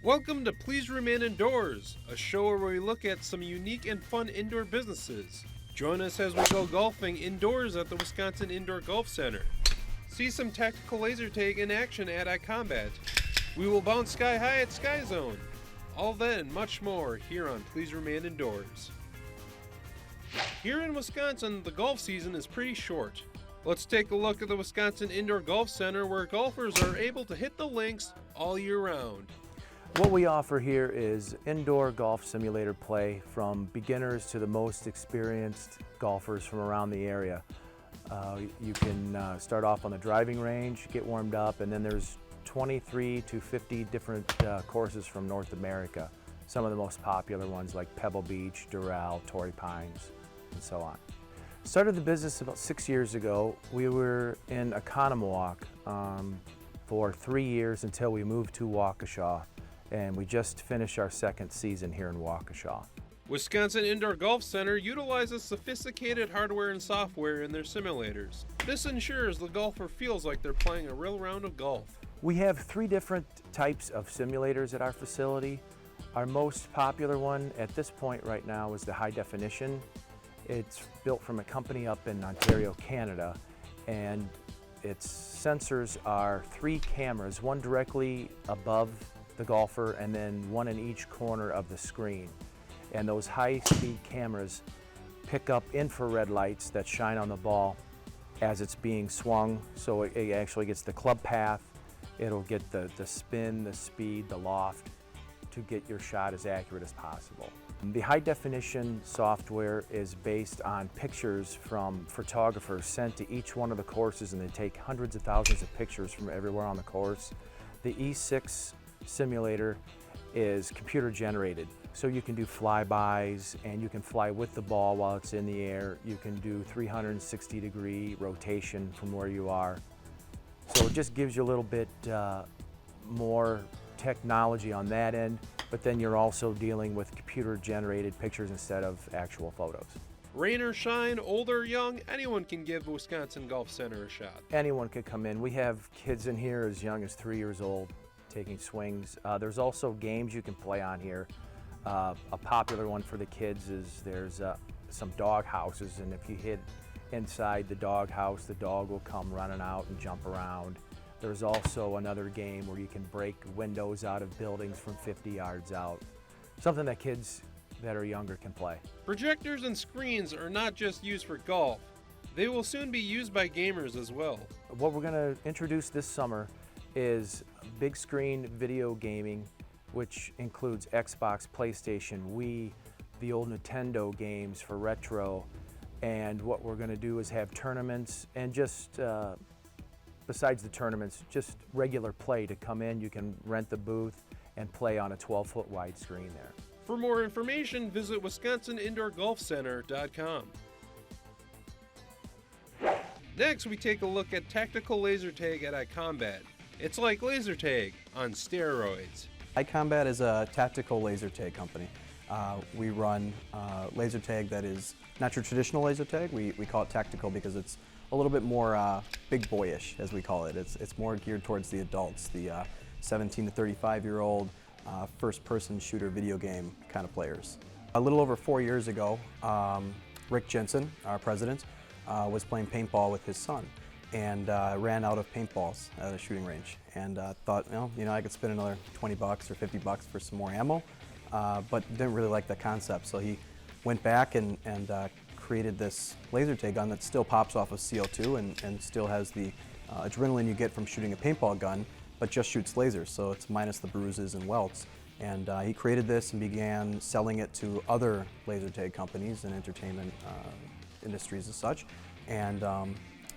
Welcome to Please Remain Indoors, a show where we look at some unique and fun indoor businesses. Join us as we go golfing indoors at the Wisconsin Indoor Golf Center. See some tactical laser tag in action at iCombat. We will bounce sky high at Sky Zone. All that and much more here on Please Remain Indoors. Here in Wisconsin, the golf season is pretty short. Let's take a look at the Wisconsin Indoor Golf Center, where golfers are able to hit the links all year round. What we offer here is indoor golf simulator play from beginners to the most experienced golfers from around the area. You can start off on the driving range, get warmed up, and then there's 23 to 50 different courses from North America. Some of the most popular ones like Pebble Beach, Doral, Torrey Pines, and so on. Started the business about 6 years ago. We were in Oconomowoc for 3 years until we moved to Waukesha. And we just finished our second season here in Waukesha. Wisconsin Indoor Golf Center utilizes sophisticated hardware and software in their simulators. This ensures the golfer feels like they're playing a real round of golf. We have 3 different types of simulators at our facility. Our most popular one at this point right now is the high definition. It's built from a company up in Ontario, Canada, and its sensors are 3 cameras, one directly above the golfer and then one in each corner of the screen. And those high-speed cameras pick up infrared lights that shine on the ball as it's being swung, so it actually gets the club path, it'll get the spin, the speed, the loft to get your shot as accurate as possible. The high-definition software is based on pictures from photographers sent to each one of the courses, and they take hundreds of thousands of pictures from everywhere on the course. The E6 simulator is computer generated, so you can do flybys and you can fly with the ball while it's in the air. You can do 360-degree rotation from where you are. So it just gives you a little bit more technology on that end, but then you're also dealing with computer generated pictures instead of actual photos. Rain or shine, old or young, anyone can give Wisconsin Golf Center a shot. Anyone could come in. We have kids in here as young as 3 years old taking swings. There's also games you can play on here. A popular one for the kids is there's some dog houses, and if you hit inside the dog house, the dog will come running out and jump around. There's also another game where you can break windows out of buildings from 50 yards out. Something that kids that are younger can play. Projectors and screens are not just used for golf. They will soon be used by gamers as well. What we're going to introduce this summer is big screen video gaming, which includes Xbox, PlayStation, Wii, the old Nintendo games for retro. And what we're going to do is have tournaments, and just besides the tournaments, just regular play to come in. You can rent the booth and play on a 12-foot wide screen there. For more information, visit WisconsinIndoorGolfCenter.com. Next, we take a look at tactical laser tag at iCombat. It's like laser tag on steroids. iCombat is a tactical laser tag company. We run laser tag that is not your traditional laser tag. We call it tactical because it's a little bit more big boyish, as we call it. It's more geared towards the adults, the 17 to 35-year-old first-person shooter video game kind of players. A little over 4 years ago, Rick Jensen, our president, was playing paintball with his son, and ran out of paintballs at a shooting range, and thought, I could spend another $20 or $50 for some more ammo, but didn't really like the concept. So he went back and created this laser tag gun that still pops off of CO2 and still has the adrenaline you get from shooting a paintball gun, but just shoots lasers, so it's minus the bruises and welts. And he created this and began selling it to other laser tag companies and entertainment industries and such. And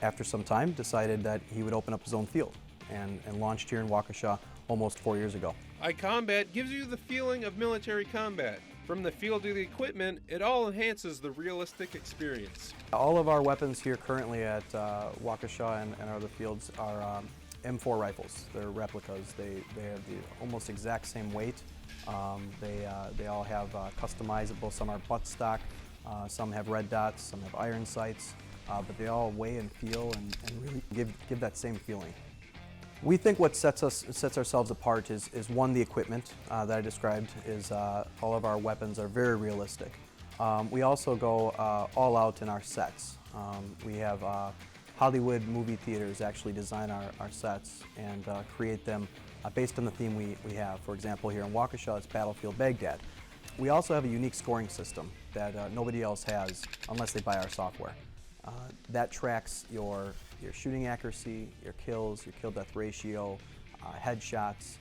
after some time, decided that he would open up his own field, and launched here in Waukesha almost 4 years ago. iCombat gives you the feeling of military combat. From the field to the equipment, it all enhances the realistic experience. All of our weapons here currently at Waukesha and other fields are M4 rifles. They're replicas. They have the almost exact same weight. They all have customizable. Some are butt stock, some have red dots, some have iron sights. But they all weigh and feel and really give that same feeling. We think what sets ourselves apart is one, the equipment that I described. Is all of our weapons are very realistic. We also go all out in our sets. We have Hollywood movie theaters actually design our sets and create them based on the theme we have. For example, here in Waukesha, it's Battlefield Baghdad. We also have a unique scoring system that nobody else has unless they buy our software. That tracks your shooting accuracy, your kills, your kill-death ratio, headshots,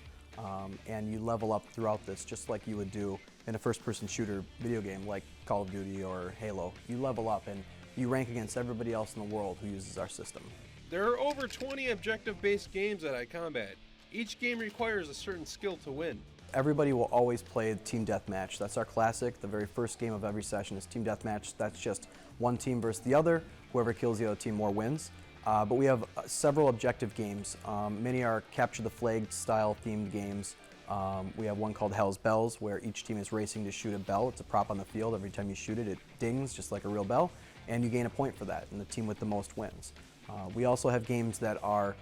and you level up throughout this just like you would do in a first-person shooter video game like Call of Duty or Halo. You level up and you rank against everybody else in the world who uses our system. There are over 20 objective-based games at iCombat. Each game requires a certain skill to win. Everybody will always play Team Deathmatch. That's our classic. The very first game of every session is Team Deathmatch. That's just one team versus the other. Whoever kills the other team more wins. But we have several objective games. Many are capture the flag style themed games. We have one called Hell's Bells, where each team is racing to shoot a bell. It's a prop on the field. Every time you shoot it, it dings just like a real bell, and you gain a point for that, and the team with the most wins. We also have games that are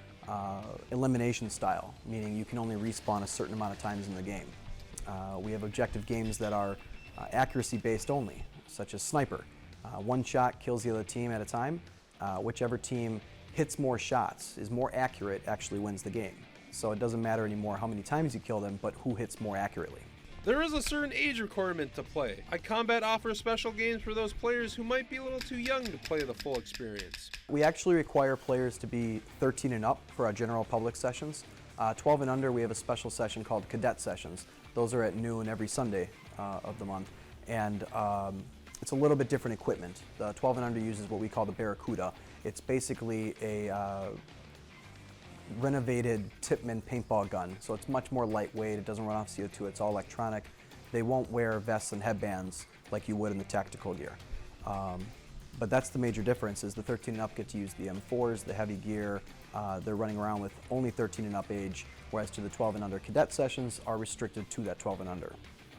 elimination style, meaning you can only respawn a certain amount of times in the game. We have objective games that are accuracy based only, such as Sniper. One shot kills the other team at a time. Whichever team hits more shots, is more accurate, actually wins the game. So it doesn't matter anymore how many times you kill them, but who hits more accurately. There is a certain age requirement to play. iCombat offers special games for those players who might be a little too young to play the full experience. We actually require players to be 13 and up for our general public sessions. 12 and under, we have a special session called Cadet Sessions. Those are at noon every Sunday of the month. And it's a little bit different equipment. The 12 and under uses what we call the Barracuda. It's basically a renovated Tipman paintball gun. So it's much more lightweight, it doesn't run off CO2, it's all electronic. They won't wear vests and headbands like you would in the tactical gear. But that's the major difference, is the 13 and up get to use the M4s, the heavy gear. They're running around with only 13 and up age, whereas to the 12 and under cadet sessions are restricted to that 12 and under.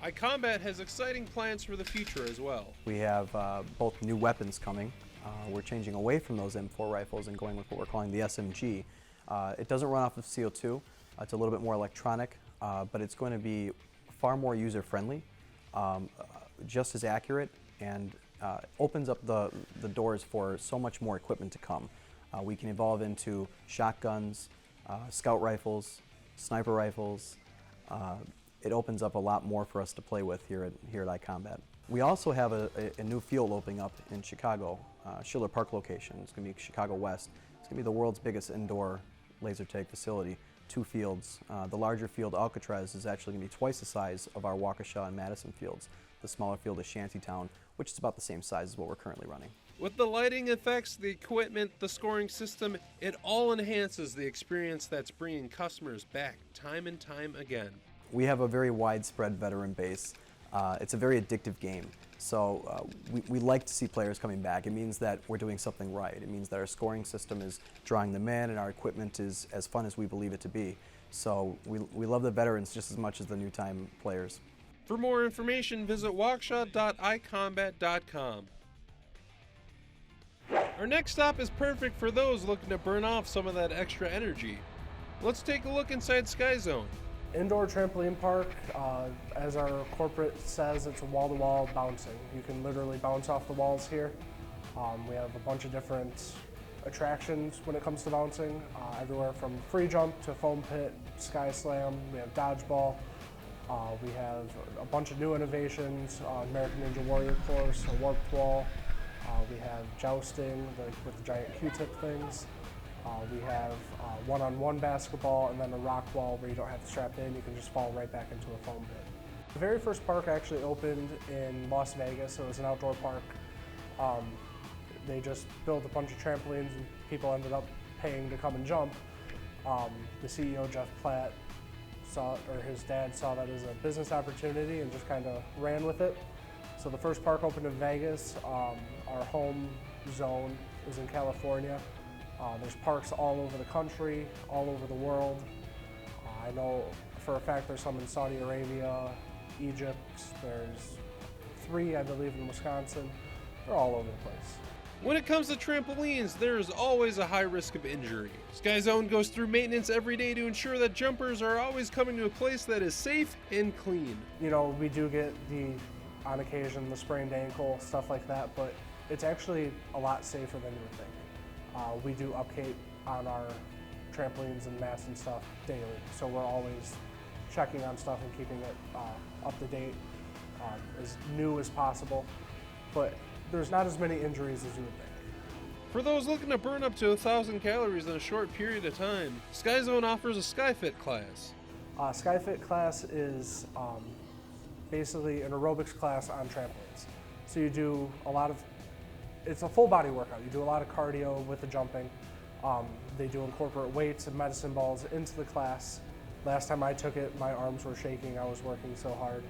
iCombat has exciting plans for the future as well. We have both new weapons coming. We're changing away from those M4 rifles and going with what we're calling the SMG. It doesn't run off of CO2. It's a little bit more electronic, but it's going to be far more user-friendly, just as accurate, and opens up the doors for so much more equipment to come. We can evolve into shotguns, scout rifles, sniper rifles. It opens up a lot more for us to play with here at iCombat. We also have a new field opening up in Chicago, Schiller Park location. It's going to be Chicago West. It's going to be the world's biggest indoor laser tag facility, 2 fields. The larger field, Alcatraz, is actually going to be twice the size of our Waukesha and Madison fields. The smaller field is Shantytown, which is about the same size as what we're currently running. With the lighting effects, the equipment, the scoring system, it all enhances the experience that's bringing customers back time and time again. We have a very widespread veteran base. It's a very addictive game. So we like to see players coming back. It means that we're doing something right. It means that our scoring system is drawing them in and our equipment is as fun as we believe it to be. So we love the veterans just as much as the new time players. For more information, visit waukesha.icombat.com. Our next stop is perfect for those looking to burn off some of that extra energy. Let's take a look inside Sky Zone. Indoor trampoline park, as our corporate says, it's a wall-to-wall bouncing. You can literally bounce off the walls here. We have a bunch of different attractions when it comes to bouncing, everywhere from free jump to foam pit, sky slam. We have dodgeball. We have a bunch of new innovations, American Ninja Warrior course, a warped wall. We have jousting with the giant Q-tip things. We have one-on-one basketball and then a rock wall where you don't have to strap in, you can just fall right back into a foam pit. The very first park actually opened in Las Vegas, so it was an outdoor park. They just built a bunch of trampolines and people ended up paying to come and jump. The CEO, Jeff Platt, his dad saw that as a business opportunity and just kind of ran with it. So the first park opened in Vegas. Our home zone is in California. There's parks all over the country, all over the world. I know for a fact there's some in Saudi Arabia, Egypt. There's 3, I believe, in Wisconsin. They're all over the place. When it comes to trampolines, there is always a high risk of injury. Sky Zone goes through maintenance every day to ensure that jumpers are always coming to a place that is safe and clean. You know, we do get on occasion, the sprained ankle, stuff like that, but it's actually a lot safer than you would think. We do upkeep on our trampolines and mats and stuff daily, so we're always checking on stuff and keeping it up to date, as new as possible, but there's not as many injuries as you would think. For those looking to burn up to 1,000 calories in a short period of time, Sky Zone offers a SkyFit class. SkyFit class is basically an aerobics class on trampolines. So you do it's a full body workout. You do a lot of cardio with the jumping. They do incorporate weights and medicine balls into the class. Last time I took it, my arms were shaking. I was working so hard.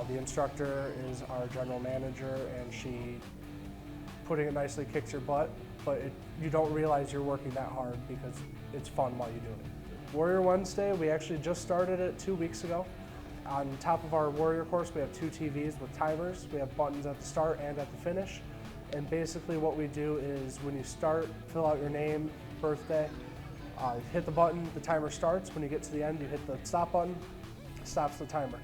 The instructor is our general manager, and she, putting it nicely, kicks your butt, but you don't realize you're working that hard because it's fun while you're doing it. Warrior Wednesday, we actually just started it 2 weeks ago. On top of our Warrior course, we have 2 TVs with timers. We have buttons at the start and at the finish. And basically what we do is when you start, fill out your name, birthday, hit the button, the timer starts. When you get to the end, you hit the stop button, stops the timer.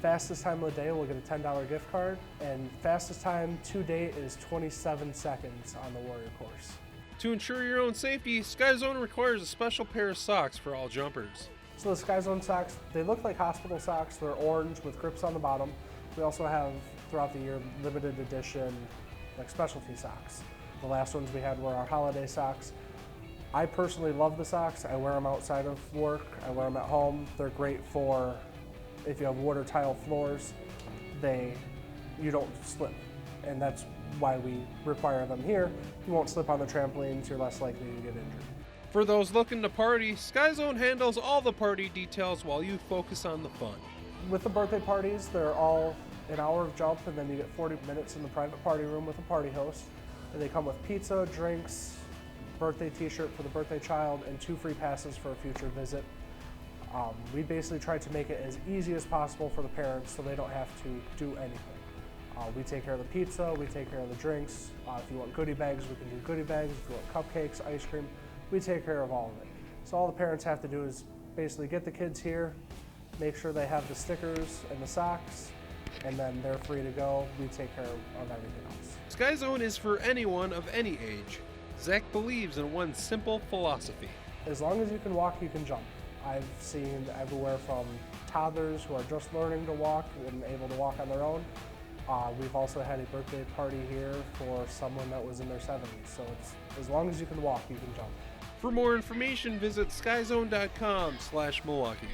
Fastest time of the day, we'll get a $10 gift card, and fastest time to date is 27 seconds on the Warrior course. To ensure your own safety, Sky Zone requires a special pair of socks for all jumpers. So the Sky Zone socks, they look like hospital socks. They're orange with grips on the bottom. We also have, throughout the year, limited edition, like specialty socks. The last ones we had were our holiday socks. I personally love the socks. I wear them outside of work. I wear them at home. They're great for if you have water tile floors, you don't slip. And that's why we require them here. You won't slip on the trampolines, you're less likely to get injured. For those looking to party, Sky Zone handles all the party details while you focus on the fun. With the birthday parties, they're all an hour of jump, and then you get 40 minutes in the private party room with a party host. And they come with pizza, drinks, birthday t-shirt for the birthday child, and 2 free passes for a future visit. We basically try to make it as easy as possible for the parents so they don't have to do anything. We take care of the pizza, we take care of the drinks. If you want goodie bags, we can do goodie bags. If you want cupcakes, ice cream, we take care of all of it. So all the parents have to do is basically get the kids here, make sure they have the stickers and the socks, and then they're free to go. We take care of everything else. Sky Zone is for anyone of any age. Zach believes in one simple philosophy. As long as you can walk, you can jump. I've seen everywhere from toddlers who are just learning to walk and able to walk on their own. We've also had a birthday party here for someone that was in their 70s. So it's as long as you can walk, you can jump. For more information, visit skyzone.com/Milwaukee.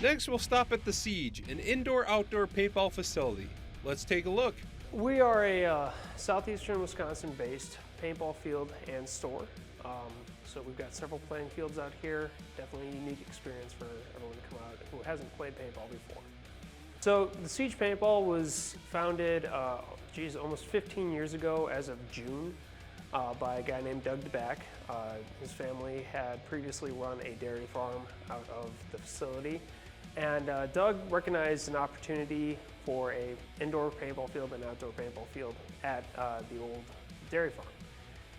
Next, we'll stop at the Siege, an indoor-outdoor paintball facility. Let's take a look. We are a southeastern Wisconsin-based paintball field and store. So we've got several playing fields out here. Definitely a unique experience for everyone to come out who hasn't played paintball before. So the Siege Paintball was founded, almost 15 years ago as of June by a guy named Doug DeBack. His family had previously run a dairy farm out of the facility. And Doug recognized an opportunity for an indoor paintball field and outdoor paintball field at the old dairy farm.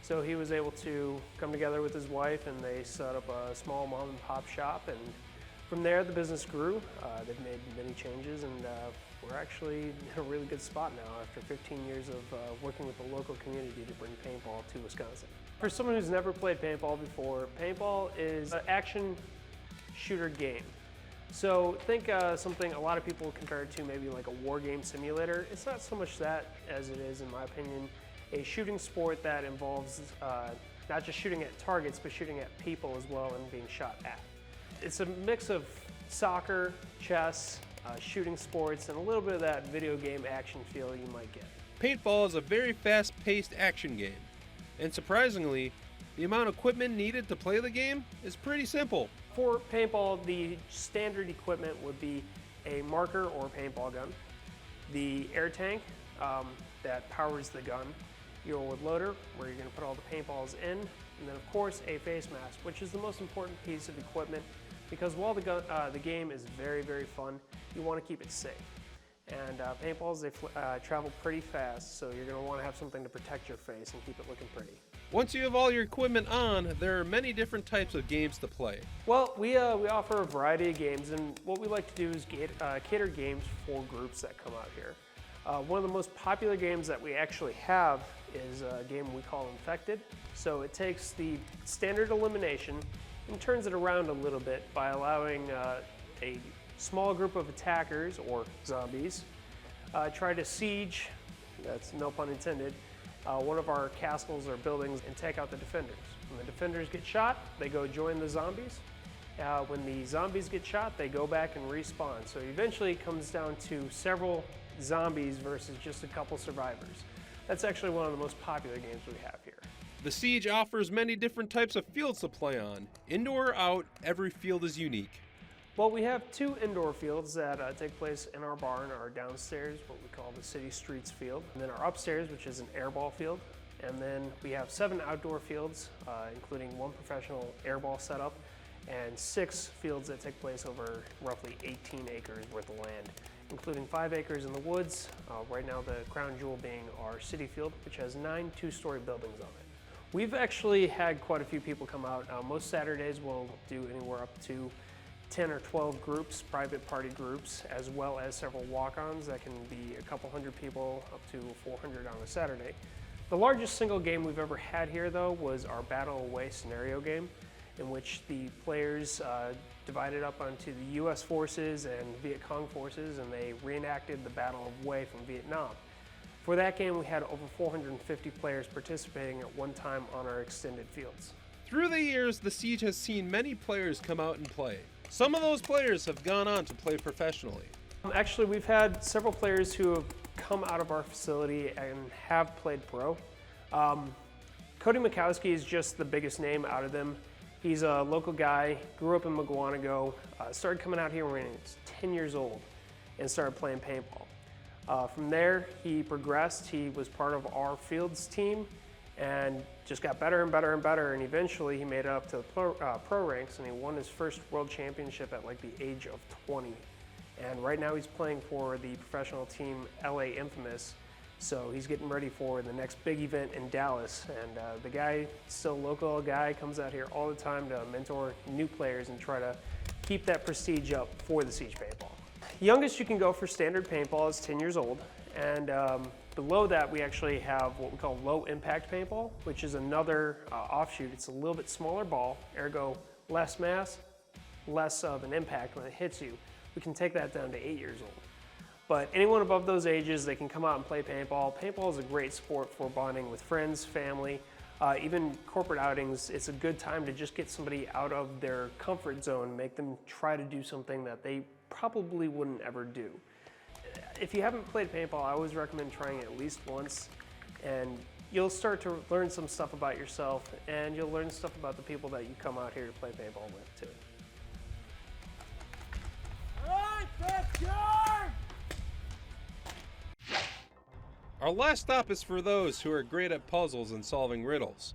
So he was able to come together with his wife, and they set up a small mom and pop shop, and from there the business grew. They've made many changes, and we're actually in a really good spot now after 15 years of working with the local community to bring paintball to Wisconsin. For someone who's never played paintball before, paintball is an action shooter game. So think something a lot of people compare it to maybe like a war game simulator. It's not so much that as it is, in my opinion, a shooting sport that involves not just shooting at targets, but shooting at people as well and being shot at. It's a mix of soccer, chess, shooting sports, and a little bit of that video game action feel you might get. Paintball is a very fast-paced action game, and surprisingly, the amount of equipment needed to play the game is pretty simple. For paintball, the standard equipment would be a marker or paintball gun, the air tank that powers the gun, your loader where you're going to put all the paintballs in, and then of course a face mask, which is the most important piece of equipment because while the game is very, very fun, you want to keep it safe. And paintballs, they travel pretty fast, so you're going to want to have something to protect your face and keep it looking pretty. Once you have all your equipment on, there are many different types of games to play. Well, we offer a variety of games, and what we like to do is cater games for groups that come out here. One of the most popular games that we actually have is a game we call Infected. So it takes the standard elimination and turns it around a little bit by allowing a small group of attackers, or zombies, try to siege, that's no pun intended, one of our castles or buildings and take out the defenders. When the defenders get shot, they go join the zombies. When the zombies get shot, they go back and respawn. So eventually it comes down to several zombies versus just a couple survivors. That's actually one of the most popular games we have here. The Siege offers many different types of fields to play on. Indoor or out, every field is unique. Well, we have 2 indoor fields that take place in our barn, our downstairs, what we call the City Streets field, and then our upstairs, which is an airball field. And then we have 7 outdoor fields, including 1 professional airball setup, and 6 fields that take place over roughly 18 acres worth of land, including 5 acres in the woods. Right now the crown jewel being our city field, which has 9 2-story buildings on it. We've actually had quite a few people come out. Most Saturdays we'll do anywhere up to 10 or 12 groups, private party groups, as well as several walk-ons that can be a couple hundred people up to 400 on a Saturday. The largest single game we've ever had here, though, was our Battle Away scenario game, in which the players divided up onto the U.S. forces and Viet Cong forces, and they reenacted the Battle of Hue from Vietnam. For that game, we had over 450 players participating at one time on our extended fields. Through the years, the Siege has seen many players come out and play. Some of those players have gone on to play professionally. Actually, we've had several players who have come out of our facility and have played pro. Cody Mikowski is just the biggest name out of them. He's a local guy, grew up in Mugwanago, started coming out here when he was 10 years old and started playing paintball. From there, he progressed. He was part of our fields team and just got better and better and better, and eventually he made it up to the pro ranks, and he won his first world championship at like the age of 20. And right now he's playing for the professional team LA Infamous, so he's getting ready for the next big event in Dallas. And the guy, still a local guy, comes out here all the time to mentor new players and try to keep that prestige up for the Siege Paintball. Youngest you can go for standard paintball is 10 years old, and below that we actually have what we call low impact paintball, which is another offshoot. It's a little bit smaller ball, ergo less mass, less of an impact when it hits you. We can take that down to 8 years old. But anyone above those ages, they can come out and play paintball. Paintball is a great sport for bonding with friends, family, even corporate outings. It's a good time to just get somebody out of their comfort zone, make them try to do something that they probably wouldn't ever do. If you haven't played paintball, I always recommend trying it at least once, and you'll start to learn some stuff about yourself, and you'll learn stuff about the people that you come out here to play paintball with too. Our last stop is for those who are great at puzzles and solving riddles.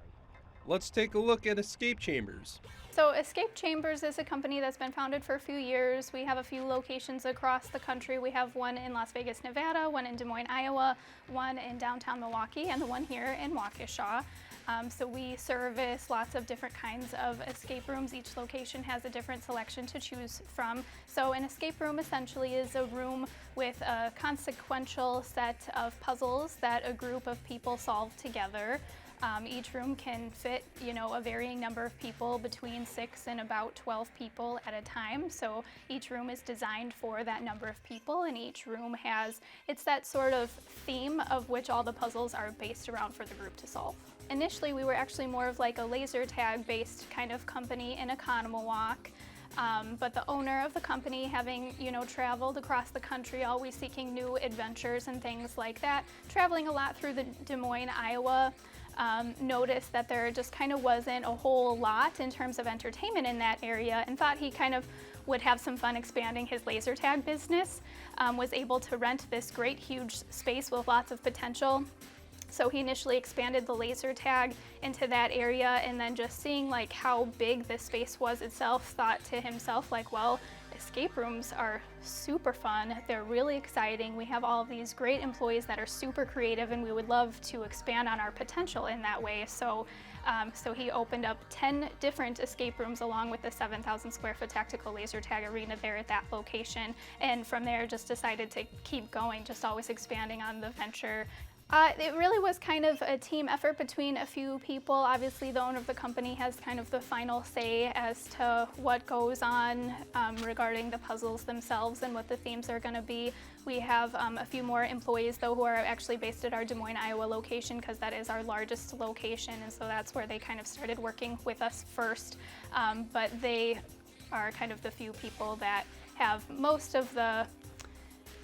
Let's take a look at Escape Chambers. So Escape Chambers is a company that's been founded for a few years. We have a few locations across the country. We have one in Las Vegas, Nevada, one in Des Moines, Iowa, one in downtown Milwaukee, and the one here in Waukesha. So we service lots of different kinds of escape rooms. Each location has a different selection to choose from. So an escape room essentially is a room with a consequential set of puzzles that a group of people solve together. Each room can fit, a varying number of people, between 6 and about 12 people at a time. So each room is designed for that number of people, and each room it's that sort of theme of which all the puzzles are based around for the group to solve. Initially, we were actually more of like a laser tag based kind of company in Oconomowoc. But the owner of the company, having traveled across the country, always seeking new adventures and things like that, traveling a lot through the Des Moines, Iowa, noticed that there just kind of wasn't a whole lot in terms of entertainment in that area, and thought he kind of would have some fun expanding his laser tag business. Was able to rent this great huge space with lots of potential. So he initially expanded the laser tag into that area, and then just seeing like how big this space was itself, thought to himself like, well, escape rooms are super fun. They're really exciting. We have all of these great employees that are super creative, and we would love to expand on our potential in that way. So he opened up 10 different escape rooms along with the 7,000 square foot tactical laser tag arena there at that location. And from there just decided to keep going, just always expanding on the venture. It really was kind of a team effort between a few people. Obviously, the owner of the company has kind of the final say as to what goes on regarding the puzzles themselves and what the themes are going to be. We have a few more employees, though, who are actually based at our Des Moines, Iowa location, because that is our largest location, and so that's where they kind of started working with us first. But they are kind of the few people that have most of the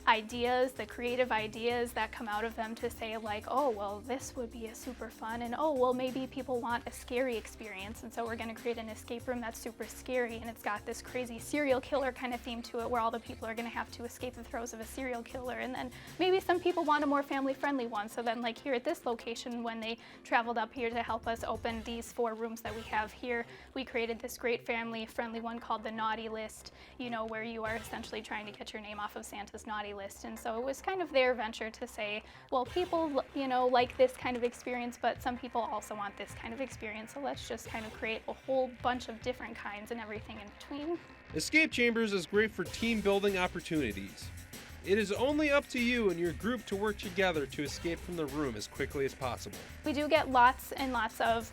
ideas, the creative ideas that come out of them to say like, oh, well, this would be a super fun, and oh, well, maybe people want a scary experience, and so we're going to create an escape room that's super scary, and it's got this crazy serial killer kind of theme to it where all the people are going to have to escape the throes of a serial killer. And then maybe some people want a more family-friendly one, so then like here at this location, when they traveled up here to help us open these 4 rooms that we have here, we created this great family-friendly one called the Naughty List, you know, where you are essentially trying to get your name off of Santa's naughty list. And so it was kind of their venture to say, well, people, you know, like this kind of experience, but some people also want this kind of experience, so let's just kind of create a whole bunch of different kinds and everything in between. Escape Chambers is great for team building opportunities. It is only up to you and your group to work together to escape from the room as quickly as possible. We do get lots and lots of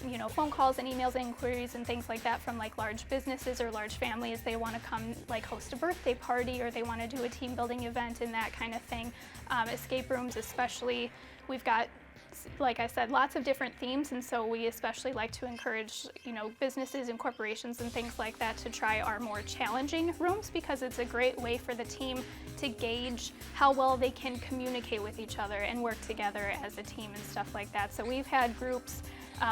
you know, phone calls and emails and inquiries and things like that from like large businesses or large families. They want to come like host a birthday party, or they want to do a team building event and that kind of thing. Escape rooms especially, we've got, like I said, lots of different themes, and so we especially like to encourage, you know, businesses and corporations and things like that to try our more challenging rooms, because it's a great way for the team to gauge how well they can communicate with each other and work together as a team and stuff like that. So we've had groups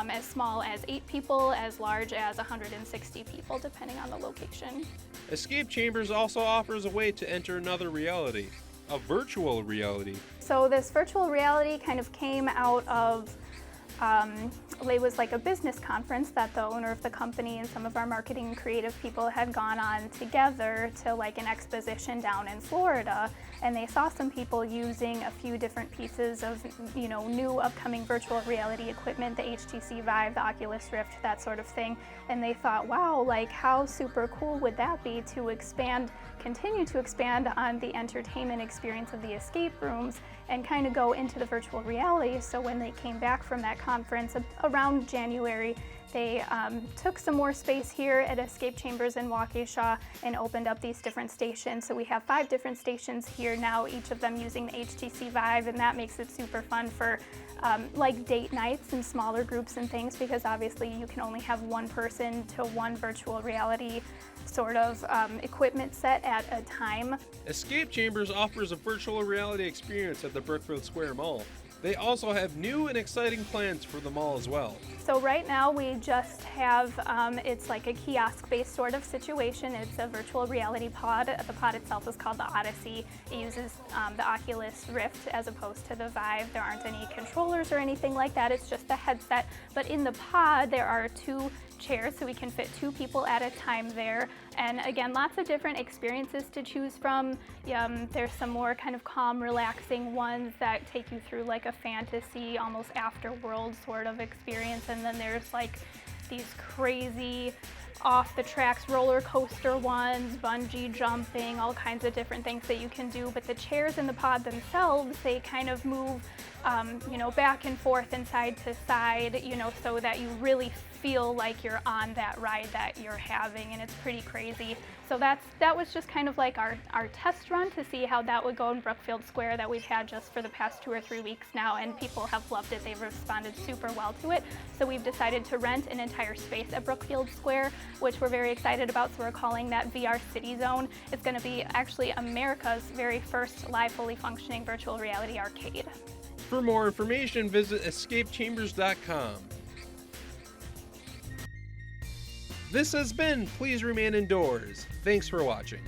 as small as 8 people, as large as 160 people, depending on the location. Escape Chambers also offers a way to enter another reality, a virtual reality. So this virtual reality kind of came out of, it was like a business conference that the owner of the company and some of our marketing and creative people had gone on together to like an exposition down in Florida, and they saw some people using a few different pieces of, you know, new upcoming virtual reality equipment, the HTC Vive, the Oculus Rift, that sort of thing, and they thought, wow, like how super cool would that be to expand, continue to expand on the entertainment experience of the escape rooms and kind of go into the virtual reality. So when they came back from that conference around January, they took some more space here at Escape Chambers in Waukesha and opened up these different stations. So we have 5 different stations here now, each of them using the HTC Vive, and that makes it super fun for like date nights and smaller groups and things, because obviously you can only have one person to one virtual reality sort of equipment set at a time. Escape Chambers offers a virtual reality experience at the Brookfield Square Mall. They also have new and exciting plans for the mall as well. So right now we just have, it's like a kiosk-based sort of situation. It's a virtual reality pod. The pod itself is called the Odyssey. It uses the Oculus Rift as opposed to the Vive. There aren't any controllers or anything like that. It's just a headset. But in the pod there are 2 chairs, so we can fit 2 people at a time there. And again, lots of different experiences to choose from. There's some more kind of calm, relaxing ones that take you through like a fantasy, almost afterworld sort of experience. And then there's like these crazy off the tracks roller coaster ones, bungee jumping, all kinds of different things that you can do. But the chairs in the pod themselves, they kind of move you know, back and forth and side to side, you know, so that you really feel like you're on that ride that you're having, and it's pretty crazy. So that was just kind of like our test run to see how that would go in Brookfield Square that we've had just for the past 2 or 3 weeks now, and people have loved it. They've responded super well to it. So we've decided to rent an entire space at Brookfield Square, which we're very excited about, so we're calling that VR City Zone. It's going to be actually America's very first live, fully functioning virtual reality arcade. For more information, visit escapechambers.com. This has been Please Remain Indoors. Thanks for watching.